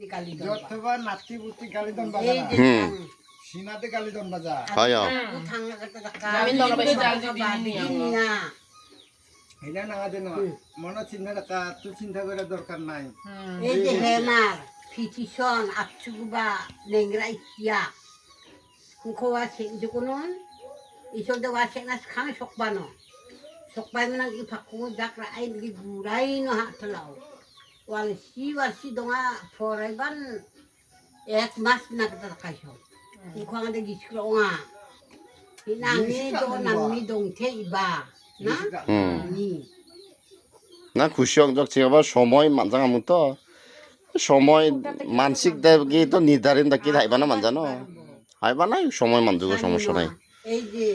যতবার নাতি বুতি গালিদন বাজা না সিনাতে গালিদন বাজা হয় এটা না দেন মনে চিন্তা রাখা তুই চিন্তা করার দরকার নাই এই যে হেমার ফিটিশন আচুবা নেংরা ইয়া কুখোয়া সে যে কোনো ইসল দেওয়া সে না খানে সকবানো সকবাই মানে কি ফাকু জাকরা আই কি গুড়াই no হাতলাও ওয়াল সি দঙা ফরাইবান এক মাস না কত খাইছো কুখোয়া আমাদের গিছক্রঙা নামি তো নামি দংথে ইবা না নি না খুশি অংজক আবার সময় মানজাং আমু তো সময় মানসিক দেবগি তো নির্ধারণ থাকি হাইবা না মানজানো হাইবা নাই সময় মানজুগো সমস্যা নাই এই যে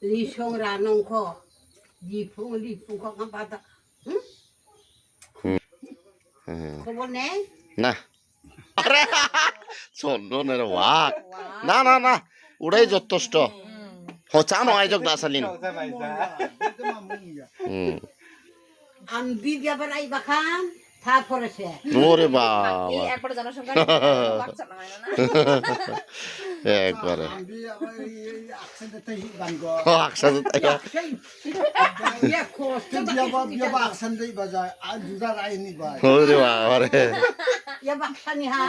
লিসং রানংখ লিফুং খ বাদা খবর নেই না আরে চন্দনের ওয়াক না না না ওটাই যথেষ্ট হচা নয় যোগ দাসালিন আম্বি যাবার আই বাখান থা পড়েছে ওরে বাবা এই একবার জনসংখ্যা বাচ্চা নাই না একবারে আমি আবার এই আকসেন্টে বানগো আকসাদ ইয়া কোস্ট বিয়া আকসেন্টে বাজা আর দুজার আইনি বাই ওরে বাবা রে ইয়া বাখানি হা